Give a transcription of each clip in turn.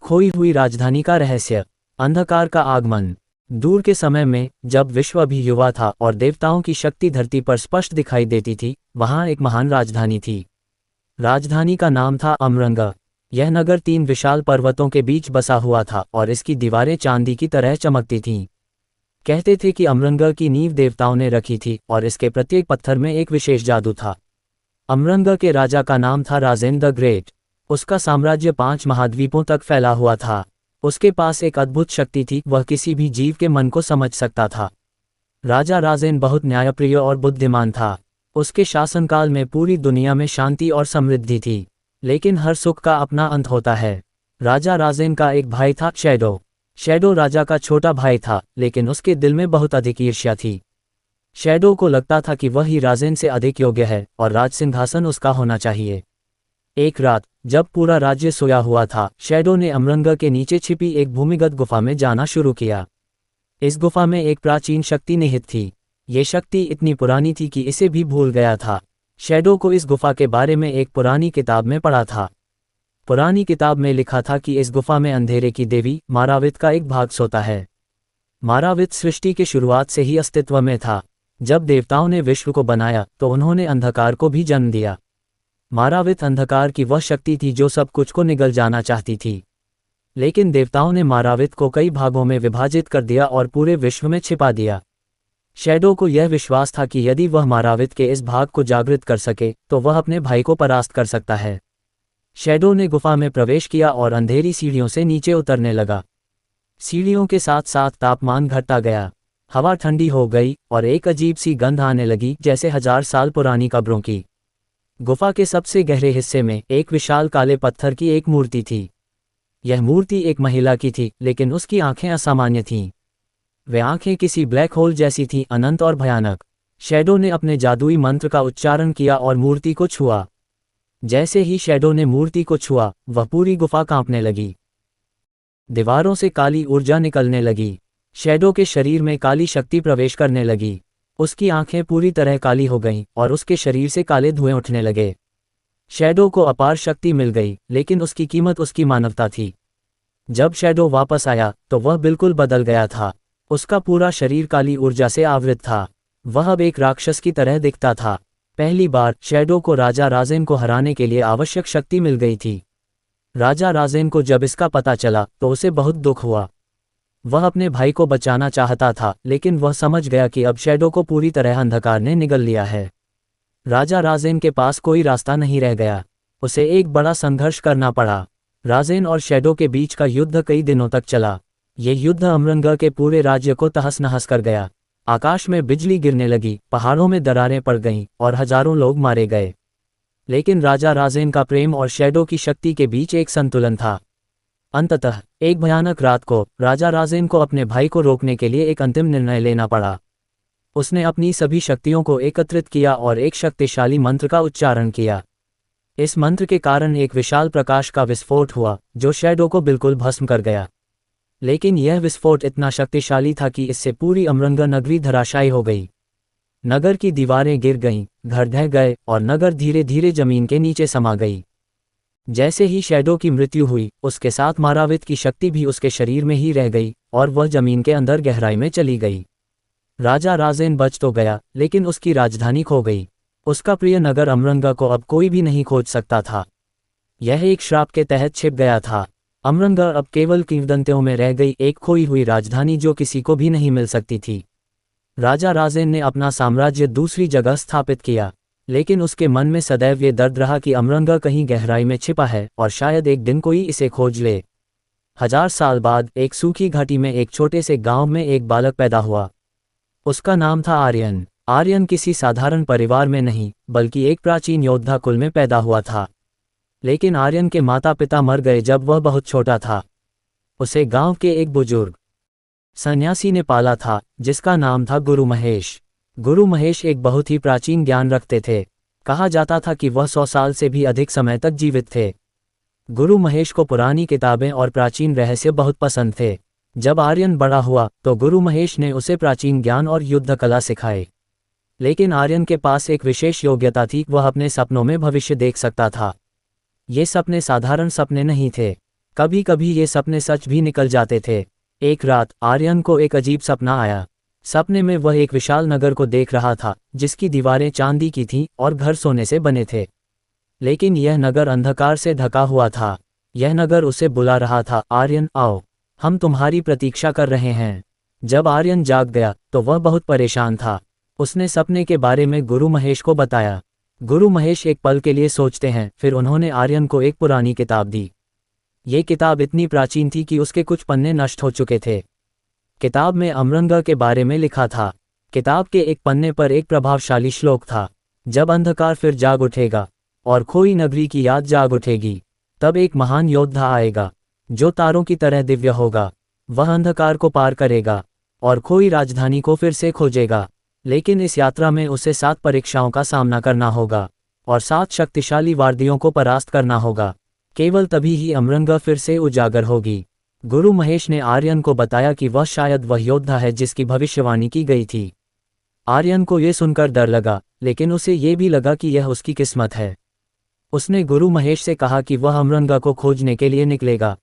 खोई हुई राजधानी का रहस्य, अंधकार का आगमन। दूर के समय में, जब विश्व अभी युवा था और देवताओं की शक्ति धरती पर स्पष्ट दिखाई देती थी, वहां एक महान राजधानी थी। राजधानी का नाम था अमरंग। यह नगर 3 विशाल पर्वतों के बीच बसा हुआ था और इसकी दीवारें चांदी की तरह चमकती थीं। कहते थे कि अमरंग की नींव देवताओं ने रखी थी और इसके प्रत्येक पत्थर में एक विशेष जादू था। अमरंग के राजा का नाम था राजेन द ग्रेट। उसका साम्राज्य 5 महाद्वीपों तक फैला हुआ था। उसके पास एक अद्भुत शक्ति थी, वह किसी भी जीव के मन को समझ सकता था। राजा राजेन बहुत न्यायप्रिय और बुद्धिमान था। उसके शासनकाल में पूरी दुनिया में शांति और समृद्धि थी। लेकिन हर सुख का अपना अंत होता है। राजा राजेन का एक भाई था, शैडो। शैडो राजा का छोटा भाई था, लेकिन उसके दिल में बहुत अधिक ईर्ष्या थी। शैडो को लगता था कि वह ही राजेन से अधिक योग्य है और राज सिंहासन उसका होना चाहिए। एक रात, जब पूरा राज्य सोया हुआ था, शैडो ने अमरंग के नीचे छिपी एक भूमिगत गुफा में जाना शुरू किया। इस गुफा में एक प्राचीन शक्ति निहित थी। ये शक्ति इतनी पुरानी थी कि इसे भी भूल गया था। शैडो को इस गुफा के बारे में एक पुरानी किताब में पढ़ा था। पुरानी किताब में लिखा था कि इस गुफा में अंधेरे की देवी मारावित का एक भाग सोता है। मारावित सृष्टि की शुरुआत से ही अस्तित्व में था। जब देवताओं ने विश्व को बनाया तो उन्होंने अंधकार को भी जन्म दिया। मारावित अंधकार की वह शक्ति थी जो सब कुछ को निगल जाना चाहती थी। लेकिन देवताओं ने मारावित को कई भागों में विभाजित कर दिया और पूरे विश्व में छिपा दिया। शैडो को यह विश्वास था कि यदि वह मारावित के इस भाग को जागृत कर सके तो वह अपने भाई को परास्त कर सकता है। शैडो ने गुफा में प्रवेश किया और अंधेरी सीढ़ियों से नीचे उतरने लगा। सीढ़ियों के साथ साथ तापमान घटता गया। हवा ठंडी हो गई और एक अजीब सी गंध आने लगी, जैसे 1000 साल पुरानी कब्रों की। गुफा के सबसे गहरे हिस्से में एक विशाल काले पत्थर की एक मूर्ति थी। यह मूर्ति एक महिला की थी, लेकिन उसकी आंखें असामान्य थीं। वे आंखें किसी ब्लैक होल जैसी थीं, अनंत और भयानक। शैडो ने अपने जादुई मंत्र का उच्चारण किया और मूर्ति को छुआ। जैसे ही शैडो ने मूर्ति को छुआ, वह पूरी गुफा कांपने लगी। दीवारों से काली ऊर्जा निकलने लगी। शैडो के शरीर में काली शक्ति प्रवेश करने लगी। उसकी आंखें पूरी तरह काली हो गईं और उसके शरीर से काले धुएं उठने लगे। शैडो को अपार शक्ति मिल गई, लेकिन उसकी कीमत उसकी मानवता थी। जब शैडो वापस आया तो वह बिल्कुल बदल गया था। उसका पूरा शरीर काली ऊर्जा से आवृत था। वह अब एक राक्षस की तरह दिखता था। पहली बार शैडो को राजा राजेन को हराने के लिए आवश्यक शक्ति मिल गई थी। राजा राजेन को जब इसका पता चला तो उसे बहुत दुख हुआ। वह अपने भाई को बचाना चाहता था, लेकिन वह समझ गया कि अब शैडो को पूरी तरह अंधकार ने निगल लिया है। राजा राजेन के पास कोई रास्ता नहीं रह गया। उसे एक बड़ा संघर्ष करना पड़ा। राजेन और शैडो के बीच का युद्ध कई दिनों तक चला। ये युद्ध अमरंग के पूरे राज्य को तहस नहस कर गया। आकाश में बिजली गिरने लगी, पहाड़ों में दरारें पड़ गईं और हजारों लोग मारे गए। लेकिन राजा राजेन का प्रेम और शैडो की शक्ति के बीच एक संतुलन था। अंततः एक भयानक रात को राजा राजेन को अपने भाई को रोकने के लिए एक अंतिम निर्णय लेना पड़ा। उसने अपनी सभी शक्तियों को एकत्रित किया और एक शक्तिशाली मंत्र का उच्चारण किया। इस मंत्र के कारण एक विशाल प्रकाश का विस्फोट हुआ, जो शैडो को बिल्कुल भस्म कर गया। लेकिन यह विस्फोट इतना शक्तिशाली था कि इससे पूरी अमरंग नगरी धराशायी हो गई। नगर की दीवारें गिर गईं, घर ढह गए और नगर धीरे धीरे जमीन के नीचे समा गई। जैसे ही शैडो की मृत्यु हुई, उसके साथ मारावित की शक्ति भी उसके शरीर में ही रह गई और वह जमीन के अंदर गहराई में चली गई। राजा राजेन बच तो गया, लेकिन उसकी राजधानी खो गई। उसका प्रिय नगर अमरंग को अब कोई भी नहीं खोज सकता था। यह एक श्राप के तहत छिप गया था। अमरंग अब केवल किंवदंतियों में रह गई, एक खोई हुई राजधानी जो किसी को भी नहीं मिल सकती थी। राजा राजेन ने अपना साम्राज्य दूसरी जगह स्थापित किया, लेकिन उसके मन में सदैव ये दर्द रहा कि अमरंग कहीं गहराई में छिपा है और शायद एक दिन कोई इसे खोज ले। 1000 साल बाद एक सूखी घाटी में एक छोटे से गांव में एक बालक पैदा हुआ। उसका नाम था आर्यन। आर्यन किसी साधारण परिवार में नहीं, बल्कि एक प्राचीन योद्धा कुल में पैदा हुआ था। लेकिन आर्यन के माता पिता मर गए जब वह बहुत छोटा था। उसे गांव के एक बुजुर्ग सन्यासी ने पाला था, जिसका नाम था गुरु महेश। गुरु महेश एक बहुत ही प्राचीन ज्ञान रखते थे। कहा जाता था कि वह 100 साल से भी अधिक समय तक जीवित थे। गुरु महेश को पुरानी किताबें और प्राचीन रहस्य बहुत पसंद थे। जब आर्यन बड़ा हुआ तो गुरु महेश ने उसे प्राचीन ज्ञान और युद्ध कला सिखाए। लेकिन आर्यन के पास एक विशेष योग्यता थी, वह अपने सपनों में भविष्य देख सकता था। ये सपने साधारण सपने नहीं थे। कभी कभी ये सपने सच भी निकल जाते थे। एक रात आर्यन को एक अजीब सपना आया। सपने में वह एक विशाल नगर को देख रहा था जिसकी दीवारें चांदी की थीं और घर सोने से बने थे। लेकिन यह नगर अंधकार से ढका हुआ था। यह नगर उसे बुला रहा था, आर्यन आओ, हम तुम्हारी प्रतीक्षा कर रहे हैं। जब आर्यन जाग गया तो वह बहुत परेशान था। उसने सपने के बारे में गुरु महेश को बताया। गुरु महेश एक पल के लिए सोचते हैं, फिर उन्होंने आर्यन को एक पुरानी किताब दी। ये किताब इतनी प्राचीन थी कि उसके कुछ पन्ने नष्ट हो चुके थे। किताब में अमरंगा के बारे में लिखा था। किताब के एक पन्ने पर एक प्रभावशाली श्लोक था, जब अंधकार फिर जाग उठेगा और खोई नगरी की याद जाग उठेगी, तब एक महान योद्धा आएगा जो तारों की तरह दिव्य होगा। वह अंधकार को पार करेगा और खोई राजधानी को फिर से खोजेगा। लेकिन इस यात्रा में उसे 7 परीक्षाओं का सामना करना होगा और 7 शक्तिशाली वादियों को परास्त करना होगा। केवल तभी ही अमरंगा फिर से उजागर होगी। गुरु महेश ने आर्यन को बताया कि वह शायद वह योद्धा है जिसकी भविष्यवाणी की गई थी। आर्यन को यह सुनकर डर लगा, लेकिन उसे ये भी लगा कि यह उसकी किस्मत है। उसने गुरु महेश से कहा कि वह अमरंगा को खोजने के लिए निकलेगा।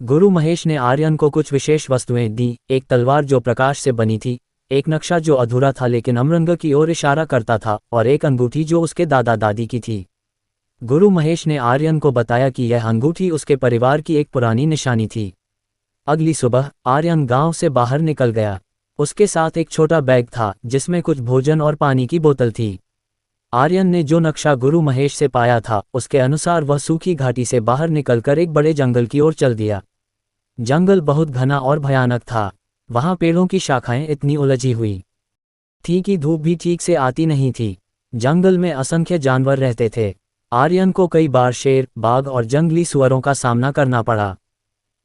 गुरु महेश ने आर्यन को कुछ विशेष वस्तुएं दी, एक तलवार जो प्रकाश से बनी थी, एक नक्शा जो अधूरा था लेकिन अमरंगा की ओर इशारा करता था, और एक अंगूठी जो उसके दादा दादी की थी। गुरु महेश ने आर्यन को बताया कि यह अंगूठी उसके परिवार की एक पुरानी निशानी थी। अगली सुबह आर्यन गांव से बाहर निकल गया। उसके साथ एक छोटा बैग था जिसमें कुछ भोजन और पानी की बोतल थी। आर्यन ने जो नक्शा गुरु महेश से पाया था उसके अनुसार वह सूखी घाटी से बाहर निकलकर एक बड़े जंगल की ओर चल दिया। जंगल बहुत घना और भयानक था। वहां पेड़ों की शाखाएं इतनी उलझी हुई थीं कि धूप भी ठीक से आती नहीं थी। जंगल में असंख्य जानवर रहते थे। आर्यन को कई बार शेर, बाघ और जंगली सुअरों का सामना करना पड़ा।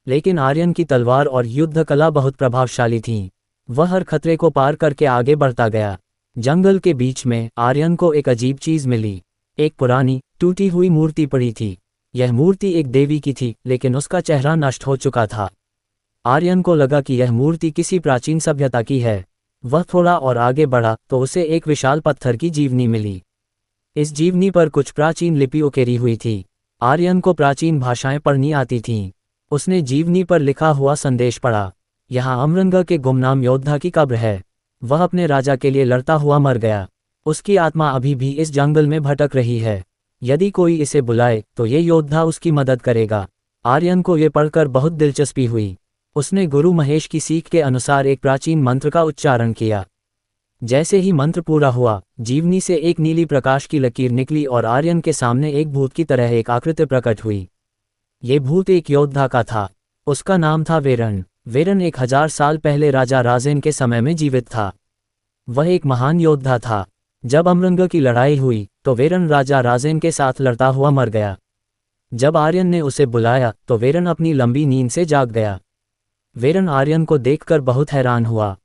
लेकिन आर्यन की तलवार और युद्ध कला बहुत प्रभावशाली थीं। वह हर खतरे को पार करके आगे बढ़ता गया। जंगल के बीच में आर्यन को एक अजीब चीज मिली। एक पुरानी टूटी हुई मूर्ति पड़ी थी। यह मूर्ति एक देवी की थी, लेकिन उसका चेहरा नष्ट हो चुका था। आर्यन को लगा कि यह मूर्ति किसी प्राचीन सभ्यता की है। वह थोड़ा और आगे बढ़ा तो उसे एक विशाल पत्थर की जीवनी मिली। इस जीवनी पर कुछ प्राचीन लिपि उकेरी हुई थी। आर्यन को प्राचीन भाषाएं पढ़नी आती थीं। उसने जीवनी पर लिखा हुआ संदेश पढ़ा। यहाँ अमरंगा के गुमनाम योद्धा की कब्र है। वह अपने राजा के लिए लड़ता हुआ मर गया। उसकी आत्मा अभी भी इस जंगल में भटक रही है। यदि कोई इसे बुलाए तो ये योद्धा उसकी मदद करेगा। आर्यन को ये पढ़कर बहुत दिलचस्पी हुई। उसने गुरु महेश की सीख के अनुसार एक प्राचीन मंत्र का उच्चारण किया। जैसे ही मंत्र पूरा हुआ, जीवनी से एक नीली प्रकाश की लकीर निकली और आर्यन के सामने एक भूत की तरह एक आकृति प्रकट हुई। ये भूत एक योद्धा का था। उसका नाम था वेरन। वेरन 1000 साल पहले राजा राजेन के समय में जीवित था। वह एक महान योद्धा था। जब अमरंगा की लड़ाई हुई तो वेरन राजा राजेन के साथ लड़ता हुआ मर गया। जब आर्यन ने उसे बुलाया तो वेरन अपनी लंबी नींद से जाग गया। वेरन आर्यन को देखकर बहुत हैरान हुआ।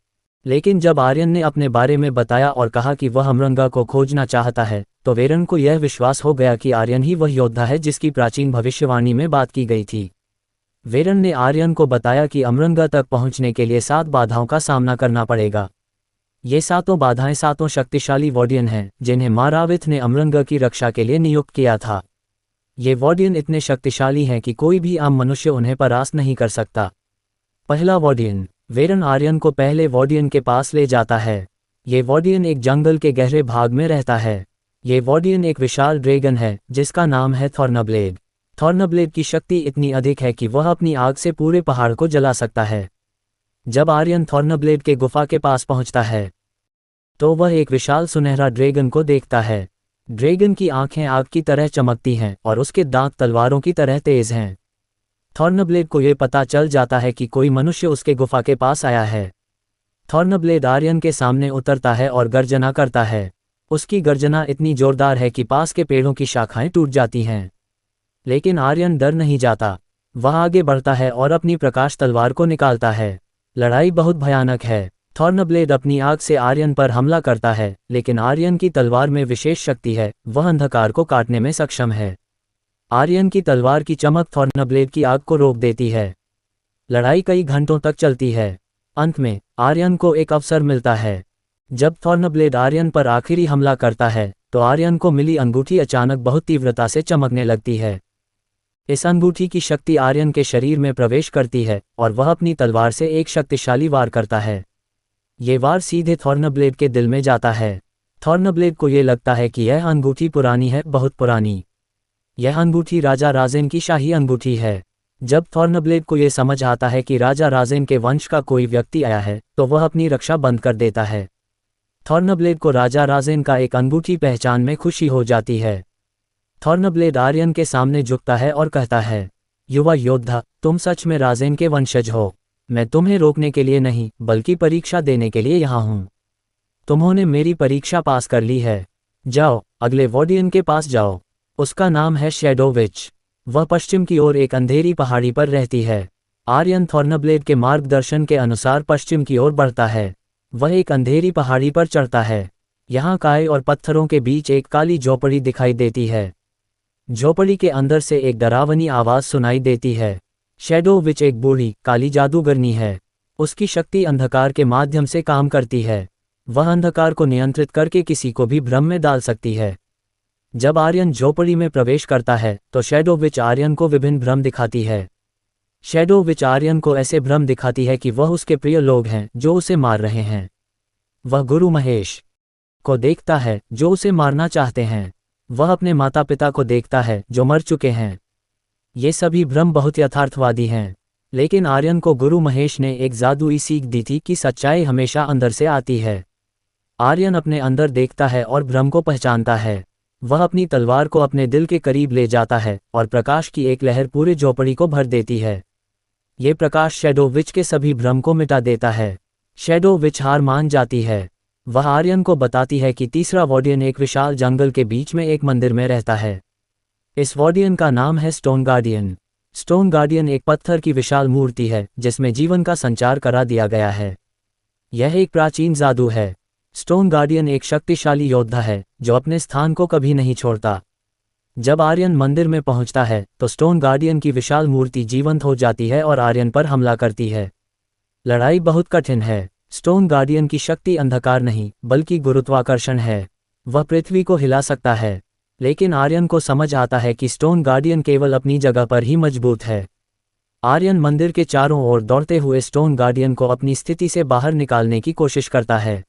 लेकिन जब आर्यन ने अपने बारे में बताया और कहा कि वह अमरंगा को खोजना चाहता है, तो वेरन को यह विश्वास हो गया कि आर्यन ही वह योद्धा है जिसकी प्राचीन भविष्यवाणी में बात की गई थी। वेरन ने आर्यन को बताया कि अमरंगा तक पहुंचने के लिए 7 बाधाओं का सामना करना पड़ेगा। ये 7 बाधाएं 7 शक्तिशाली वॉर्डियन हैं जिन्हें माराविथ ने अमरंगा की रक्षा के लिए नियुक्त किया था। ये वॉर्डियन इतने शक्तिशाली हैं कि कोई भी आम मनुष्य उन्हें परास्त नहीं कर सकता। पहला वॉर्डियन। वेरन आर्यन को पहले वॉर्डियन के पास ले जाता है। ये वॉर्डियन एक जंगल के गहरे भाग में रहता है। ये वॉर्डियन एक विशाल ड्रैगन है जिसका नाम है थॉर्नब्लेड। थॉर्नब्लेड की शक्ति इतनी अधिक है कि वह अपनी आग से पूरे पहाड़ को जला सकता है। जब आर्यन थॉर्नब्लेड के गुफा के पास पहुंचता है तो वह एक विशाल सुनहरा ड्रैगन को देखता है। ड्रैगन की आंखें आग की तरह चमकती हैं और उसके दांत तलवारों की तरह तेज हैं। थॉर्नब्लेड को यह पता चल जाता है कि कोई मनुष्य उसके गुफा के पास आया है। थॉर्नब्लेड आर्यन के सामने उतरता है और गर्जना करता है। उसकी गर्जना इतनी जोरदार है कि पास के पेड़ों की शाखाएं टूट जाती हैं। लेकिन आर्यन डर नहीं जाता। वह आगे बढ़ता है और अपनी प्रकाश तलवार को निकालता है। लड़ाई बहुत भयानक है। थॉर्नब्लेड अपनी आग से आर्यन पर हमला करता है, लेकिन आर्यन की तलवार में विशेष शक्ति है। वह अंधकार को काटने में सक्षम है। आर्यन की तलवार की चमक थॉर्नब्लेड की आग को रोक देती है। लड़ाई कई घंटों तक चलती है। अंत में आर्यन को एक अवसर मिलता है। जब थॉर्नब्लेड आर्यन पर आखिरी हमला करता है तो आर्यन को मिली अंगूठी अचानक बहुत तीव्रता से चमकने लगती है। इस अंगूठी की शक्ति आर्यन के शरीर में प्रवेश करती है और वह अपनी तलवार से एक शक्तिशाली वार करता है। ये वार सीधे थॉर्नब्लेड के दिल में जाता है। थॉर्नब्लेड को ये लगता है कि यह अंगूठी पुरानी है, बहुत पुरानी। यह अंगूठी राजा राजेन की शाही अंगूठी है। जब थॉर्नब्लेड को ये समझ आता है कि राजा राजेन के वंश का कोई व्यक्ति आया है, तो वह अपनी रक्षा बंद कर देता है। थॉर्नब्लेड को राजा राजेन का एक अंगूठी पहचान में खुशी हो जाती है। थॉर्नब्लेड आर्यन के सामने झुकता है और कहता है, युवा योद्धा, तुम सच में राजेन के वंशज हो। मैं तुम्हें रोकने के लिए नहीं, बल्कि परीक्षा देने के लिए यहाँ हूँ। तुम्होंने मेरी परीक्षा पास कर ली है। जाओ, अगले वॉर्डियन के पास जाओ। उसका नाम है शैडो विच। वह पश्चिम की ओर एक अंधेरी पहाड़ी पर रहती है। आर्यन थॉर्नब्लेड के मार्गदर्शन के अनुसार पश्चिम की ओर बढ़ता है। वह एक अंधेरी पहाड़ी पर चढ़ता है। यहाँ काई और पत्थरों के बीच एक काली झोपड़ी दिखाई देती है। झोपड़ी के अंदर से एक डरावनी आवाज़ सुनाई देती है। शैडो विच एक बूढ़ी काली जादूगरनी है। उसकी शक्ति अंधकार के माध्यम से काम करती है। वह अंधकार को नियंत्रित करके किसी को भी भ्रम में डाल सकती है। जब आर्यन झोपड़ी में प्रवेश करता है तो शैडो विच आर्यन को विभिन्न भ्रम दिखाती है। शैडो विच आर्यन को ऐसे भ्रम दिखाती है कि वह उसके प्रिय लोग हैं जो उसे मार रहे हैं। वह गुरु महेश को देखता है जो उसे मारना चाहते हैं। वह अपने माता पिता को देखता है जो मर चुके हैं। ये सभी भ्रम बहुत यथार्थवादी हैं, लेकिन आर्यन को गुरु महेश ने एक जादुई सीख दी थी कि सच्चाई हमेशा अंदर से आती है। आर्यन अपने अंदर देखता है और भ्रम को पहचानता है। वह अपनी तलवार को अपने दिल के करीब ले जाता है और प्रकाश की एक लहर पूरे झोपड़ी को भर देती है। ये प्रकाश शैडो विच के सभी भ्रम को मिटा देता है। शैडो विच हार मान जाती है। वह आर्यन को बताती है कि तीसरा वॉर्डियन एक विशाल जंगल के बीच में एक मंदिर में रहता है। इस वॉर्डियन का नाम है स्टोन गार्डियन। स्टोन गार्डियन एक पत्थर की विशाल मूर्ति है जिसमें जीवन का संचार करा दिया गया है। यह एक प्राचीन जादू है। स्टोन गार्डियन एक शक्तिशाली योद्धा है जो अपने स्थान को कभी नहीं छोड़ता। जब आर्यन मंदिर में पहुंचता है तो स्टोन गार्डियन की विशाल मूर्ति जीवंत हो जाती है और आर्यन पर हमला करती है। लड़ाई बहुत कठिन है। स्टोन गार्डियन की शक्ति अंधकार नहीं बल्कि गुरुत्वाकर्षण है। वह पृथ्वी को हिला सकता है, लेकिन आर्यन को समझ आता है कि स्टोन गार्डियन केवल अपनी जगह पर ही मजबूत है। आर्यन मंदिर के चारों ओर दौड़ते हुए स्टोन गार्डियन को अपनी स्थिति से बाहर निकालने की कोशिश करता है।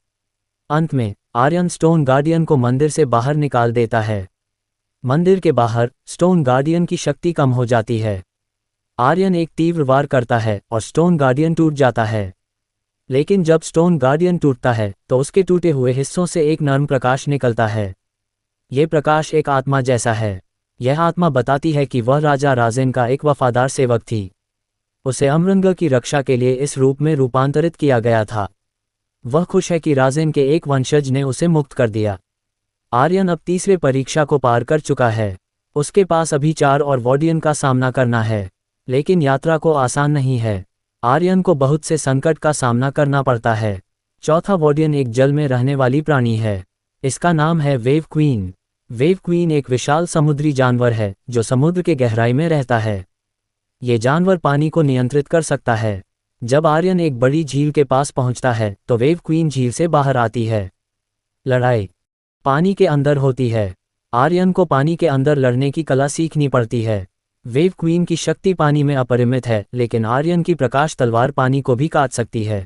अंत में आर्यन स्टोन गार्डियन को मंदिर से बाहर निकाल देता है। मंदिर के बाहर स्टोन गार्डियन की शक्ति कम हो जाती है। आर्यन एक तीव्र वार करता है और स्टोन गार्डियन टूट जाता है। लेकिन जब स्टोन गार्डियन टूटता है तो उसके टूटे हुए हिस्सों से एक नर्म प्रकाश निकलता है। ये प्रकाश एक आत्मा जैसा है। यह आत्मा बताती है कि वह राजा राजेन का एक वफादार सेवक थी। उसे अमरंग की रक्षा के लिए इस रूप में रूपांतरित किया गया था। वह खुश है कि राजेन के एक वंशज ने उसे मुक्त कर दिया। आर्यन अब तीसरे परीक्षा को पार कर चुका है। उसके पास अभी 4 और वॉर्डियन का सामना करना है, लेकिन यात्रा को आसान नहीं है। आर्यन को बहुत से संकट का सामना करना पड़ता है। चौथा वॉर्डियन एक जल में रहने वाली प्राणी है। इसका नाम है वेव क्वीन। वेव क्वीन एक विशाल समुद्री जानवर है जो समुद्र के गहराई में रहता है। ये जानवर पानी को नियंत्रित कर सकता है। जब आर्यन एक बड़ी झील के पास पहुंचता है तो वेव क्वीन झील से बाहर आती है। लड़ाई पानी के अंदर होती है। आर्यन को पानी के अंदर लड़ने की कला सीखनी पड़ती है। वेव क्वीन की शक्ति पानी में अपरिमित है, लेकिन आर्यन की प्रकाश तलवार पानी को भी काट सकती है।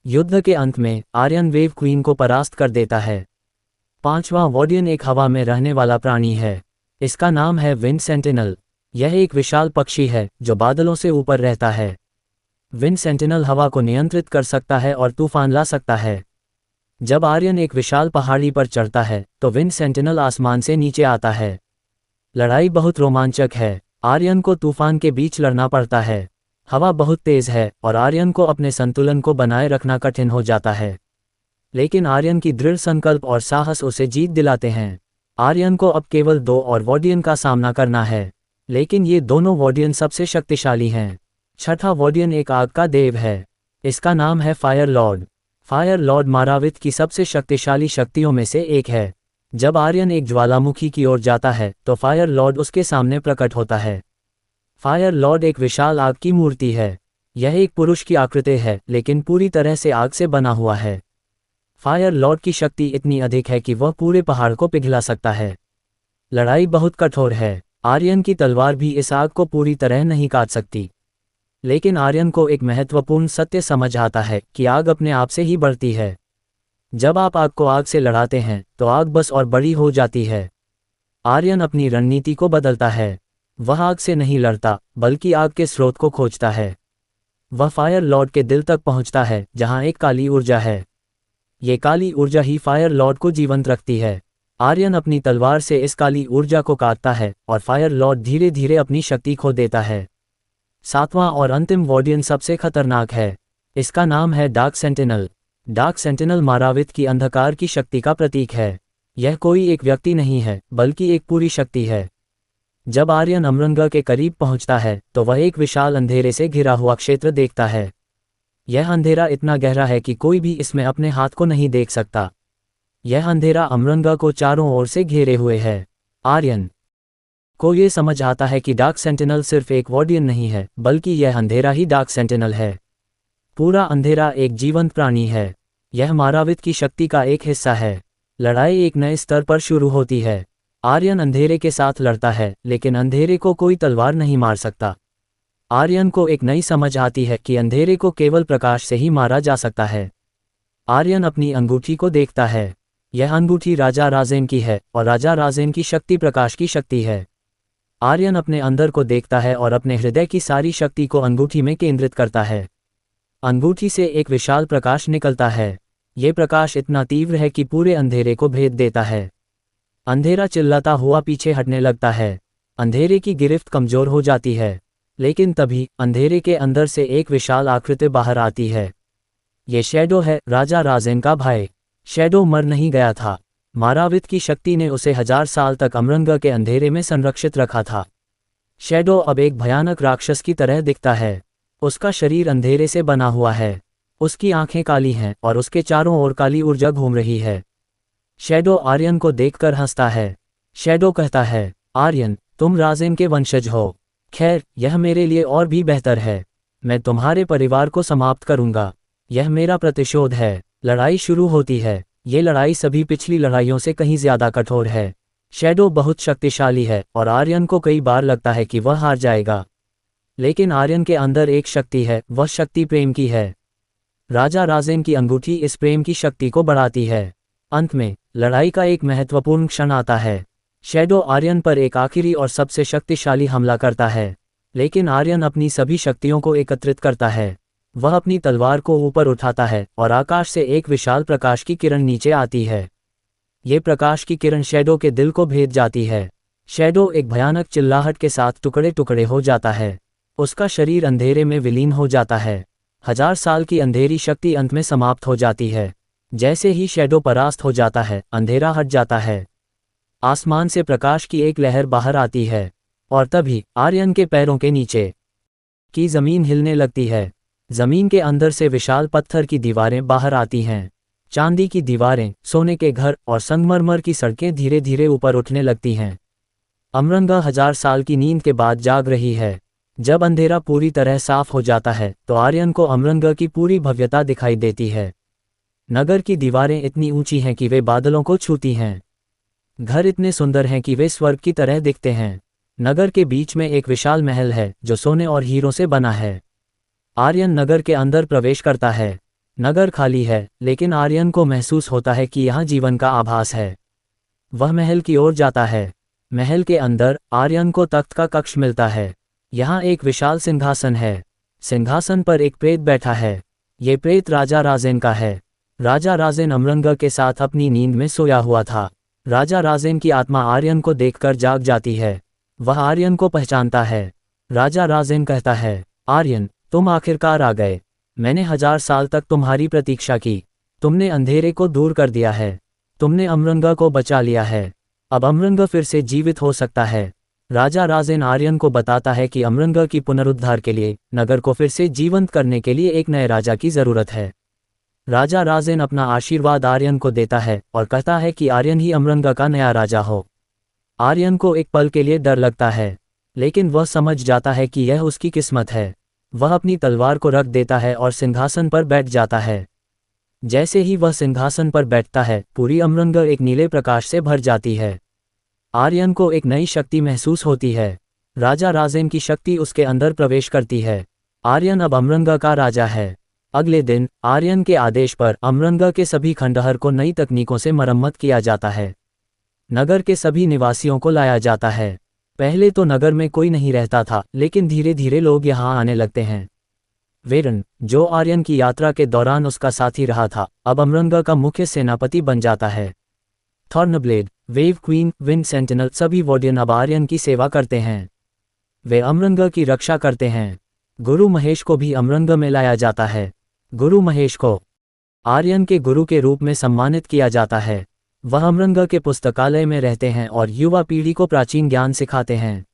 युद्ध के अंत में आर्यन वेव क्वीन को परास्त कर देता है। पांचवां वॉर्डियन एक हवा में रहने वाला प्राणी है। इसका नाम है विंड सेंटिनल। यह एक विशाल पक्षी है जो बादलों से ऊपर रहता है। विंड सेंटिनल हवा को नियंत्रित कर सकता है और तूफान ला सकता है। जब आर्यन एक विशाल पहाड़ी पर चढ़ता है तो विंड सेंटिनल आसमान से नीचे आता है। लड़ाई बहुत रोमांचक है। आर्यन को तूफान के बीच लड़ना पड़ता है। हवा बहुत तेज है और आर्यन को अपने संतुलन को बनाए रखना कठिन हो जाता है, लेकिन आर्यन की दृढ़ संकल्प और साहस उसे जीत दिलाते हैं। आर्यन को अब केवल 2 और वॉर्डियन का सामना करना है, लेकिन ये दोनों वॉर्डियन सबसे शक्तिशाली हैं। छठा वॉर्डियन एक आग का देव है। इसका नाम है फायर लॉर्ड। फायर लॉर्ड मारावित की सबसे शक्तिशाली शक्तियों में से एक है। जब आर्यन एक ज्वालामुखी की ओर जाता है तो फायर लॉर्ड उसके सामने प्रकट होता है। फायर लॉर्ड एक विशाल आग की मूर्ति है। यह एक पुरुष की आकृति है, लेकिन पूरी तरह से आग से बना हुआ है। फायर लॉर्ड की शक्ति इतनी अधिक है कि वह पूरे पहाड़ को पिघला सकता है। लड़ाई बहुत कठोर है। आर्यन की तलवार भी इस आग को पूरी तरह नहीं काट सकती। लेकिन आर्यन को एक महत्वपूर्ण सत्य समझ आता है कि आग अपने आप से ही बढ़ती है। जब आप आग को आग से लड़ाते हैं तो आग बस और बड़ी हो जाती है। आर्यन अपनी रणनीति को बदलता है। वह आग से नहीं लड़ता बल्कि आग के स्रोत को खोजता है। वह फायर लॉर्ड के दिल तक पहुंचता है जहां एक काली ऊर्जा है। ये काली ऊर्जा ही फायर लॉर्ड को जीवंत रखती है। आर्यन अपनी तलवार से इस काली ऊर्जा को काटता है और फायर लॉर्ड धीरे धीरे अपनी शक्ति खो देता है। सातवां और अंतिम वार्डियन सबसे खतरनाक है। इसका नाम है डार्क सेंटिनल। डार्क सेंटिनल मारावित की अंधकार की शक्ति का प्रतीक है। यह कोई एक व्यक्ति नहीं है बल्कि एक पूरी शक्ति है। जब आर्यन अमरंगा के करीब पहुंचता है तो वह एक विशाल अंधेरे से घिरा हुआ क्षेत्र देखता है। यह अंधेरा इतना गहरा है कि कोई भी इसमें अपने हाथ को नहीं देख सकता। यह अंधेरा अमरंगा को चारों ओर से घेरे हुए है। आर्यन को ये समझ आता है कि डार्क सेंटिनल सिर्फ एक वार्डियन नहीं है बल्कि यह अंधेरा ही डार्क सेंटिनल है। पूरा अंधेरा एक जीवंत प्राणी है। यह मारावित की शक्ति का एक हिस्सा है। लड़ाई एक नए स्तर पर शुरू होती है। आर्यन अंधेरे के साथ लड़ता है लेकिन अंधेरे को कोई तलवार नहीं मार सकता। आर्यन को एक नई समझ आती है कि अंधेरे को केवल प्रकाश से ही मारा जा सकता है। आर्यन अपनी अंगूठी को देखता है। यह अंगूठी राजा राजेन की है और राजा राजेन की शक्ति प्रकाश की शक्ति है। आर्यन अपने अंदर को देखता है और अपने हृदय की सारी शक्ति को अंगूठी में केंद्रित करता है। अंगूठी से एक विशाल प्रकाश निकलता है। ये प्रकाश इतना तीव्र है कि पूरे अंधेरे को भेद देता है। अंधेरा चिल्लाता हुआ पीछे हटने लगता है। अंधेरे की गिरफ्त कमजोर हो जाती है। लेकिन तभी अंधेरे के अंदर से एक विशाल आकृति बाहर आती है। ये शैडो है, राजा राजेन का भाई। शैडो मर नहीं गया था। मारावित की शक्ति ने उसे 1000 साल तक अमरंगा के अंधेरे में संरक्षित रखा था। शैडो अब एक भयानक राक्षस की तरह दिखता है। उसका शरीर अंधेरे से बना हुआ है। उसकी आंखें काली हैं और उसके चारों ओर काली ऊर्जा घूम रही है। शैडो आर्यन को देखकर हंसता है। शैडो कहता है, आर्यन, तुम राजेन के वंशज हो। खैर, यह मेरे लिए और भी बेहतर है। मैं तुम्हारे परिवार को समाप्त करूंगा। यह मेरा प्रतिशोध है। लड़ाई शुरू होती है। ये लड़ाई सभी पिछली लड़ाइयों से कहीं ज्यादा कठोर है। शैडो बहुत शक्तिशाली है और आर्यन को कई बार लगता है कि वह हार जाएगा। लेकिन आर्यन के अंदर एक शक्ति है, वह शक्ति प्रेम की है। राजा राजेन की अंगूठी इस प्रेम की शक्ति को बढ़ाती है। अंत में लड़ाई का एक महत्वपूर्ण क्षण आता है। शैडो आर्यन पर एक आखिरी और सबसे शक्तिशाली हमला करता है। लेकिन आर्यन अपनी सभी शक्तियों को एकत्रित करता है। वह अपनी तलवार को ऊपर उठाता है और आकाश से एक विशाल प्रकाश की किरण नीचे आती है। ये प्रकाश की किरण शैडो के दिल को भेद जाती है। शैडो एक भयानक चिल्लाहट के साथ टुकड़े टुकड़े हो जाता है। उसका शरीर अंधेरे में विलीन हो जाता है। 1000 साल की अंधेरी शक्ति अंत में समाप्त हो जाती है। जैसे ही शैडो परास्त हो जाता है, अंधेरा हट जाता है। आसमान से प्रकाश की एक लहर बाहर आती है और तभी आर्यन के पैरों के नीचे की जमीन हिलने लगती है। जमीन के अंदर से विशाल पत्थर की दीवारें बाहर आती हैं। चांदी की दीवारें, सोने के घर और संगमरमर की सड़कें धीरे धीरे ऊपर उठने लगती हैं। अमरंगा 1000 साल की नींद के बाद जाग रही है। जब अंधेरा पूरी तरह साफ हो जाता है तो आर्यन को अमरंगा की पूरी भव्यता दिखाई देती है। नगर की दीवारें इतनी ऊंची हैं कि वे बादलों को छूती हैं। घर इतने सुंदर हैं कि वे स्वर्ग की तरह दिखते हैं। नगर के बीच में एक विशाल महल है जो सोने और हीरों से बना है। आर्यन नगर के अंदर प्रवेश करता है। नगर खाली है लेकिन आर्यन को महसूस होता है कि यहाँ जीवन का आभास है। वह महल की ओर जाता है। महल के अंदर आर्यन को तख्त का कक्ष मिलता है। यहाँ एक विशाल सिंहासन है। सिंहासन पर एक प्रेत बैठा है। ये प्रेत राजा राजेन का है। राजा राजेन अमरंगा के साथ अपनी नींद में सोया हुआ था। राजा राजेन की आत्मा आर्यन को देखकर जाग जाती है। वह आर्यन को पहचानता है। राजा राजेन कहता है, आर्यन, तुम आखिरकार आ गए। मैंने 1000 साल तक तुम्हारी प्रतीक्षा की। तुमने अंधेरे को दूर कर दिया है। तुमने अमरंगा को बचा लिया है। अब अमरंगा फिर से जीवित हो सकता है। राजा राजेन आर्यन को बताता है कि अमरंगा की पुनरुद्धार के लिए, नगर को फिर से जीवंत करने के लिए एक नए राजा की जरूरत है। राजा राजेन अपना आशीर्वाद आर्यन को देता है और कहता है कि आर्यन ही अमरंगा का नया राजा हो। आर्यन को एक पल के लिए डर लगता है, लेकिन वह समझ जाता है कि यह उसकी किस्मत है। वह अपनी तलवार को रख देता है और सिंहासन पर बैठ जाता है। जैसे ही वह सिंहासन पर बैठता है, पूरी अमरंगा एक नीले प्रकाश से भर जाती है। आर्यन को एक नई शक्ति महसूस होती है। राजा राजेन की शक्ति उसके अंदर प्रवेश करती है। आर्यन अब अमरंगा का राजा है। अगले दिन आर्यन के आदेश पर अमरंगा के सभी खंडहर को नई तकनीकों से मरम्मत किया जाता है। नगर के सभी निवासियों को लाया जाता है। पहले तो नगर में कोई नहीं रहता था, लेकिन धीरे धीरे लोग यहाँ आने लगते हैं। वेरन, जो आर्यन की यात्रा के दौरान उसका साथी रहा था, अब अमरंगा का मुख्य सेनापति बन जाता है। थॉर्नब्लेड, वेव क्वीन, विंड सेंटिनल सभी वार्डियन अब आर्यन की सेवा करते हैं। वे अमरंगा की रक्षा करते हैं। गुरु महेश को भी अमरंगा में लाया जाता है। गुरु महेश को आर्यन के गुरु के रूप में सम्मानित किया जाता है। वह अमरंगा के पुस्तकालय में रहते हैं और युवा पीढ़ी को प्राचीन ज्ञान सिखाते हैं।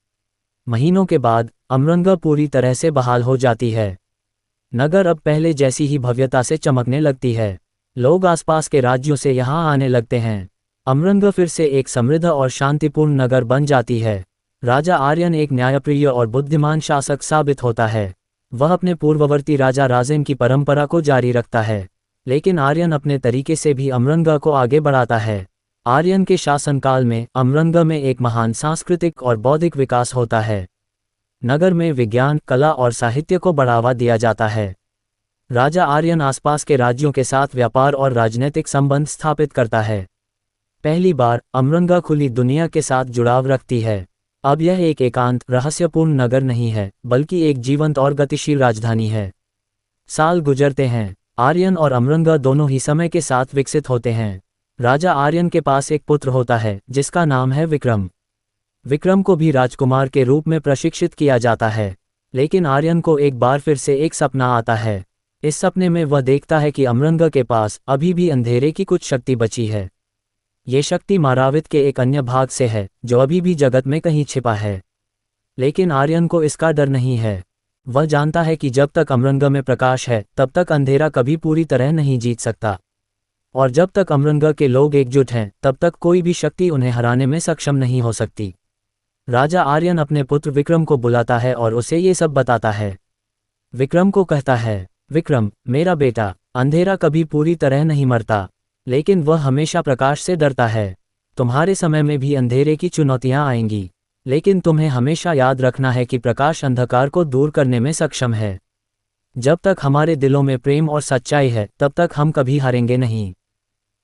महीनों के बाद अमरंगा पूरी तरह से बहाल हो जाती है। नगर अब पहले जैसी ही भव्यता से चमकने लगती है। लोग आसपास के राज्यों से यहाँ आने लगते हैं। अमरंगा फिर से एक समृद्ध और शांतिपूर्ण नगर बन जाती है। राजा आर्यन एक न्यायप्रिय और बुद्धिमान शासक साबित होता है। वह अपने पूर्ववर्ती राजा राजेन की परंपरा को जारी रखता है, लेकिन आर्यन अपने तरीके से भी अमरंगा को आगे बढ़ाता है। आर्यन के शासनकाल में अमरंगा में एक महान सांस्कृतिक और बौद्धिक विकास होता है। नगर में विज्ञान, कला और साहित्य को बढ़ावा दिया जाता है। राजा आर्यन आसपास के राज्यों के साथ व्यापार और राजनीतिक संबंध स्थापित करता है। पहली बार अमरंगा खुली दुनिया के साथ जुड़ाव रखती है। अब यह एक एकांत, रहस्यपूर्ण नगर नहीं है, बल्कि एक जीवंत और गतिशील राजधानी है। साल गुजरते हैं। आर्यन और अमरंगा दोनों ही समय के साथ विकसित होते हैं। राजा आर्यन के पास एक पुत्र होता है जिसका नाम है विक्रम। विक्रम को भी राजकुमार के रूप में प्रशिक्षित किया जाता है, लेकिन आर्यन को एक बार फिर से एक सपना आता है। इस सपने में वह देखता है कि अमरंगा के पास अभी भी अंधेरे की कुछ शक्ति बची है। ये शक्ति मारावित के एक अन्य भाग से है जो अभी भी जगत में कहीं छिपा है। लेकिन आर्यन को इसका डर नहीं है। वह जानता है कि जब तक अमरंगा में प्रकाश है तब तक अंधेरा कभी पूरी तरह नहीं जीत सकता, और जब तक अमरंगा के लोग एकजुट हैं तब तक कोई भी शक्ति उन्हें हराने में सक्षम नहीं हो सकती। राजा आर्यन अपने पुत्र विक्रम को बुलाता है और उसे ये सब बताता है। विक्रम को कहता है, विक्रम मेरा बेटा, अंधेरा कभी पूरी तरह नहीं मरता, लेकिन वह हमेशा प्रकाश से डरता है। तुम्हारे समय में भी अंधेरे की चुनौतियां आएंगी, लेकिन तुम्हें हमेशा याद रखना है कि प्रकाश अंधकार को दूर करने में सक्षम है। जब तक हमारे दिलों में प्रेम और सच्चाई है तब तक हम कभी हारेंगे नहीं।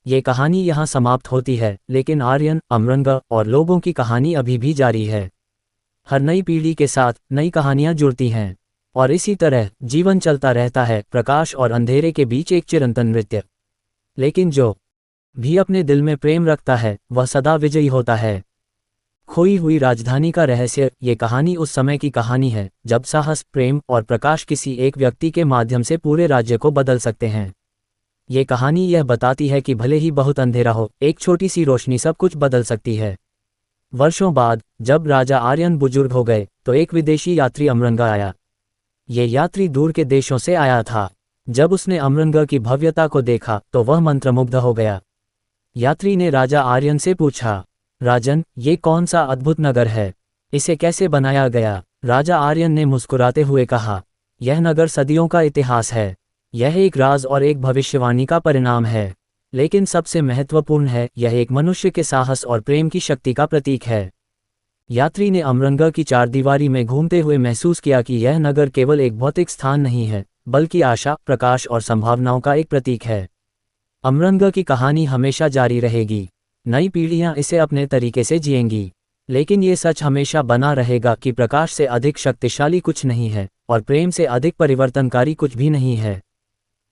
ये कहानी यहाँ समाप्त होती है, लेकिन आर्यन, अमरंगा और लोगों की कहानी अभी भी जारी है। हर नई पीढ़ी के साथ नई कहानियाँ जुड़ती हैं, और इसी तरह जीवन चलता रहता है, प्रकाश और अंधेरे के बीच एक चिरंतन नृत्य। लेकिन जो भी अपने दिल में प्रेम रखता है वह सदा विजयी होता है। खोई हुई राजधानी का रहस्य। ये कहानी उस समय की कहानी है जब साहस, प्रेम और प्रकाश किसी एक व्यक्ति के माध्यम से पूरे राज्य को बदल सकते हैं। ये कहानी यह बताती है कि भले ही बहुत अंधेरा हो, एक छोटी सी रोशनी सब कुछ बदल सकती है। वर्षों बाद जब राजा आर्यन बुजुर्ग हो गए तो एक विदेशी यात्री अमरंगा आया। ये यात्री दूर के देशों से आया था। जब उसने अमरंगा की भव्यता को देखा तो वह मंत्रमुग्ध हो गया। यात्री ने राजा आर्यन से पूछा, राजन, ये कौन सा अद्भुत नगर है? इसे कैसे बनाया गया? राजा आर्यन ने मुस्कुराते हुए कहा, यह नगर सदियों का इतिहास है। यह एक राज और एक भविष्यवाणी का परिणाम है, लेकिन सबसे महत्वपूर्ण है, यह एक मनुष्य के साहस और प्रेम की शक्ति का प्रतीक है। यात्री ने अमरंगा की चारदीवारी में घूमते हुए महसूस किया कि यह नगर केवल एक भौतिक स्थान नहीं है, बल्कि आशा, प्रकाश और संभावनाओं का एक प्रतीक है। अमरंगा की कहानी हमेशा जारी रहेगी। नई पीढ़ियां इसे अपने तरीके से जिएंगी, लेकिन ये सच हमेशा बना रहेगा कि प्रकाश से अधिक शक्तिशाली कुछ नहीं है और प्रेम से अधिक परिवर्तनकारी कुछ भी नहीं है।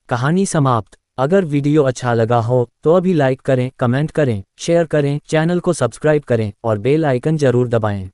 कहानी समाप्त। अगर वीडियो अच्छा लगा हो तो अभी लाइक करें, कमेंट करें, शेयर करें, चैनल को सब्सक्राइब करें और बेल आइकन जरूर दबाएं।